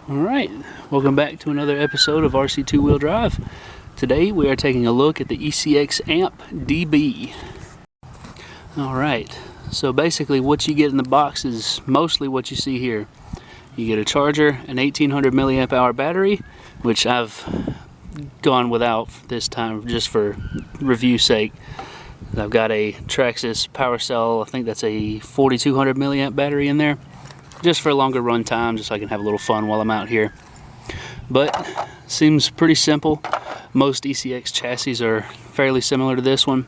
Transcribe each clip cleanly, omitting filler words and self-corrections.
Alright, welcome back to another episode of RC Two-Wheel Drive. Today we are taking a look at the ECX AMP DB. Alright, so basically what you get in the box is mostly what you see here. You get a charger, an 1800 milliamp hour battery, which I've gone without this time just for review sake. I've got a Traxxas power cell, I think that's a 4200 milliamp battery in there, just for a longer run time, just so I can have a little fun while I'm out here. But seems pretty simple. Most ECX chassis are fairly similar to this one.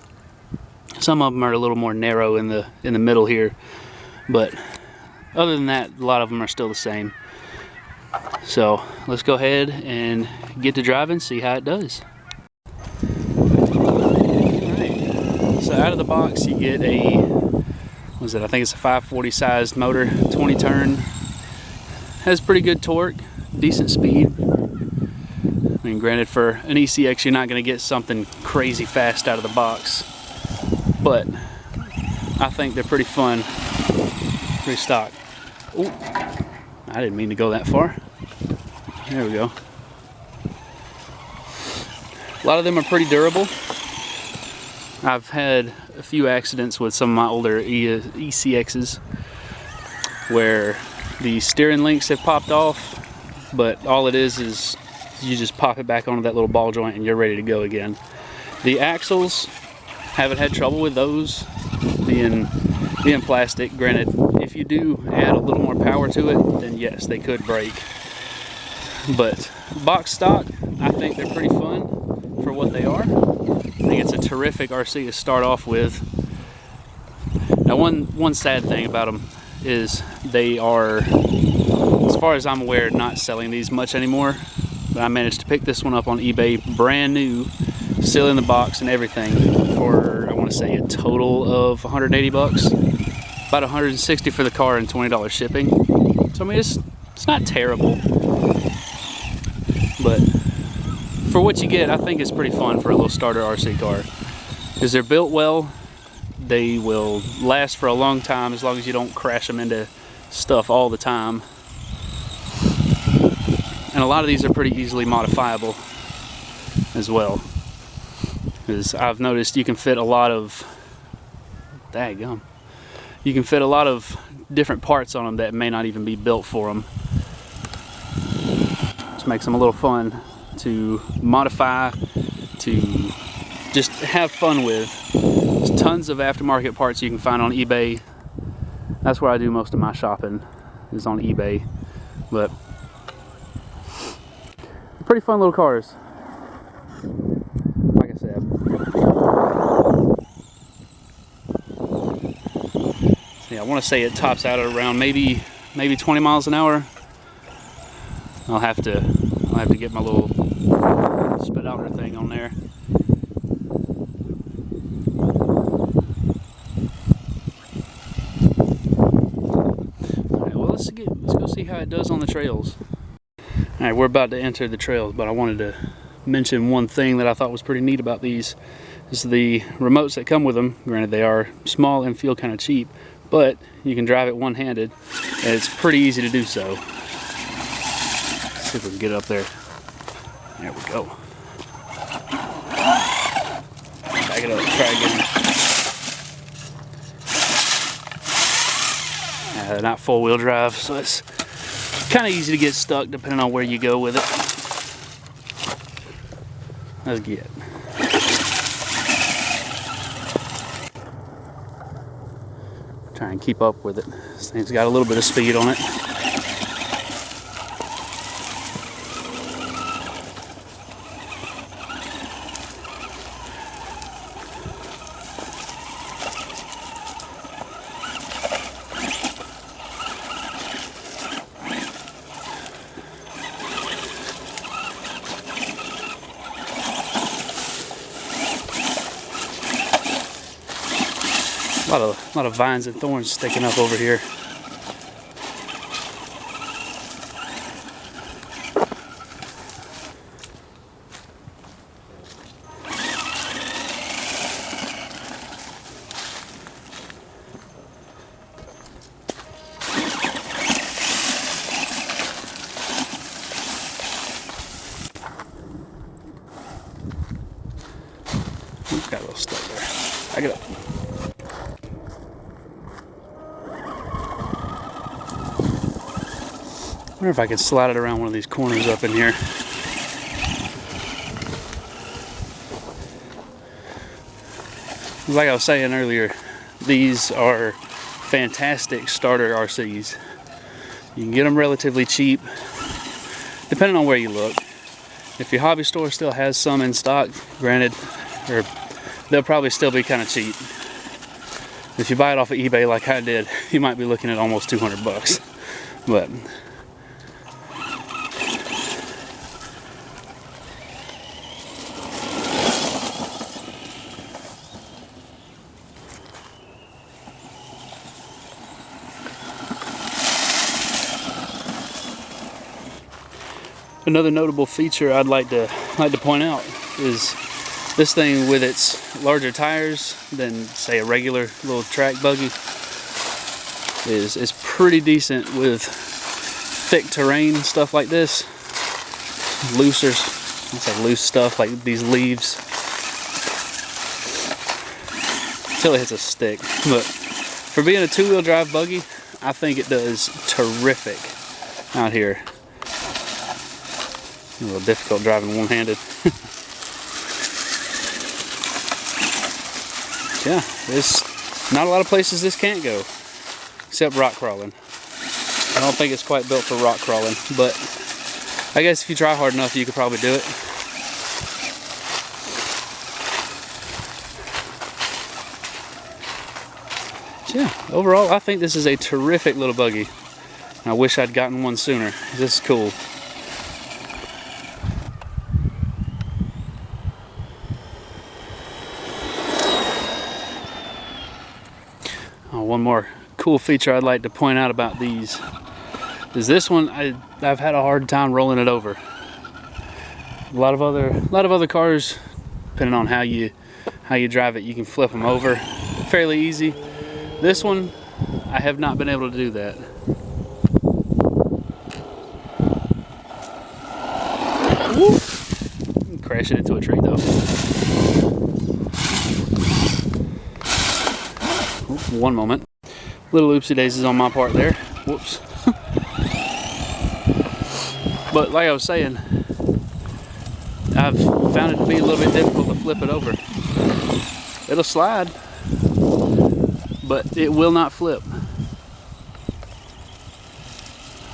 Some of them are a little more narrow in the middle here, but other than that, a lot of them are still the same. So let's go ahead and get to driving, see how it does. Alright, so out of the box you get a, I think it's a 540 sized motor, 20 turn. Has pretty good torque, decent speed. I mean, granted, for an ECX you're not going to get something crazy fast out of the box, but I think they're pretty fun, pretty stock. Ooh, I didn't mean to go that far. There we go. A lot of them are pretty durable. I've had a few accidents with some of my older ECXs where the steering links have popped off, but all it is you just pop it back onto that little ball joint and you're ready to go again. The axles, haven't had trouble with those being plastic. Granted, if you do add a little more power to it, then yes, they could break. But box stock, I think they're pretty fun for what they are. I think it's a terrific RC to start off with. Now, one sad thing about them is they are, as far as I'm aware, not selling these much anymore. But I managed to pick this one up on eBay, brand new, still in the box and everything, for I want to say a total of 180 bucks. About 160 for the car and $20 shipping. So I mean, it's not terrible, but for what you get, I think it's pretty fun for a little starter RC car. Because they're built well, they will last for a long time as long as you don't crash them into stuff all the time. And a lot of these are pretty easily modifiable as well. Because I've noticed you can fit a lot of, daggum, you can fit a lot of different parts on them that may not even be built for them. Which makes them a little fun to modify, to just have fun with. There's tons of aftermarket parts you can find on eBay. That's where I do most of my shopping, is on eBay. But pretty fun little cars, like I said. So yeah, I want to say it tops out at around maybe 20 miles an hour. I'll have to get my little speedometer thing on there. Alright, well let's go see how it does on the trails. Alright, we're about to enter the trails, but I wanted to mention one thing that I thought was pretty neat about these. Is the remotes that come with them. Granted, they are small and feel kind of cheap, but you can drive it one-handed, and it's pretty easy to do so. Let's see if we can get it up there. There we go. Back it up, try again. Not four-wheel drive, so it's kind of easy to get stuck depending on where you go with it. Let's get. Try and keep up with it. This thing's got a little bit of speed on it. A lot of vines and thorns sticking up over here. Back it up. I wonder if I can slide it around one of these corners up in here. Like I was saying earlier, these are fantastic starter RCs. You can get them relatively cheap, depending on where you look. If your hobby store still has some in stock, granted, or they'll probably still be kind of cheap. If you buy it off of eBay like I did, you might be looking at almost 200 bucks. But another notable feature I'd like to point out is this thing, with its larger tires than say a regular little track buggy, is pretty decent with thick terrain stuff like this. Looser, it's like loose stuff like these leaves, until it hits a stick. But for being a two-wheel drive buggy, I think it does terrific out here. A little difficult driving one-handed. Yeah, there's not a lot of places this can't go, except rock crawling. I don't think it's quite built for rock crawling, but I guess if you try hard enough, you could probably do it. So yeah, overall, I think this is a terrific little buggy. I wish I'd gotten one sooner. This is cool. One more cool feature I'd like to point out about these is this one. I've had a hard time rolling it over. A lot of other cars, depending on how you drive it, you can flip them over fairly easy. This one, I have not been able to do that. Woo! Crash it into a tree though. One moment. Little oopsie daisies on my part there. Whoops. But like I was saying, I've found it to be a little bit difficult to flip it over. It'll slide, but it will not flip.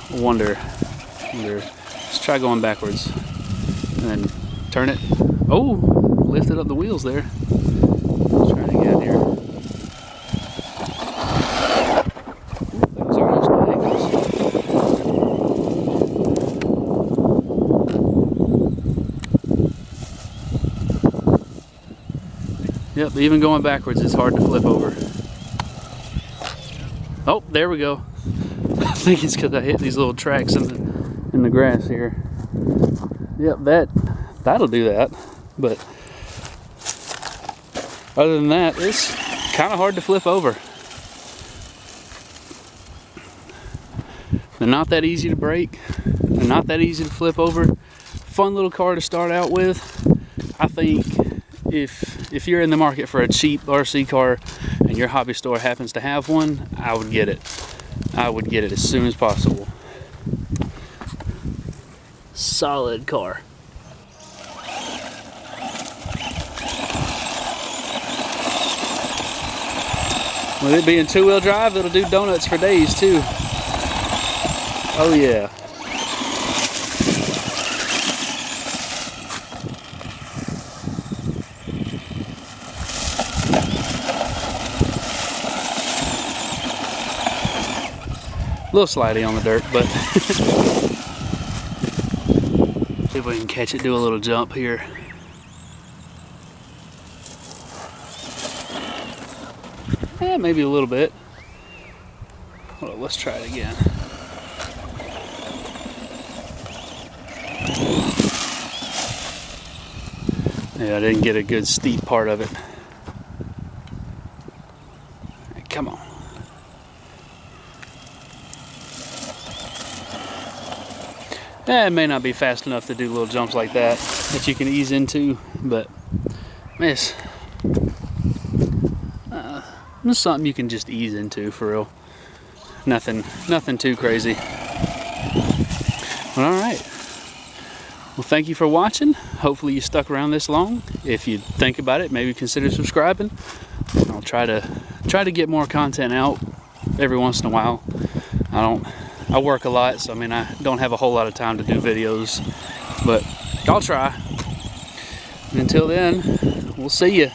I wonder. Let's try going backwards and then turn it. Oh, lifted up the wheels there. Let's try it again here. Yep, even going backwards is hard to flip over. Oh, there we go. I think it's because I hit these little tracks in the grass here. Yep, that'll do that. But other than that, it's kind of hard to flip over. They're not that easy to break. They're not that easy to flip over. Fun little car to start out with. I think if you're in the market for a cheap RC car and your hobby store happens to have one, I would get it. I would get it as soon as possible. Solid car. With it being two-wheel drive, it'll do donuts for days too. Oh yeah. A little slidey on the dirt, but see if we can catch it, do a little jump here. Yeah, maybe a little bit. Hold on, let's try it again. Yeah, I didn't get a good steep part of it. Right, come on. It may not be fast enough to do little jumps like that you can ease into, but miss. It's something you can just ease into for real. Nothing too crazy. All right. Well, thank you for watching. Hopefully you stuck around this long. If you think about it, maybe consider subscribing. I'll try to get more content out every once in a while. I work a lot, so I mean I don't have a whole lot of time to do videos, but I'll try. And until then, we'll see you.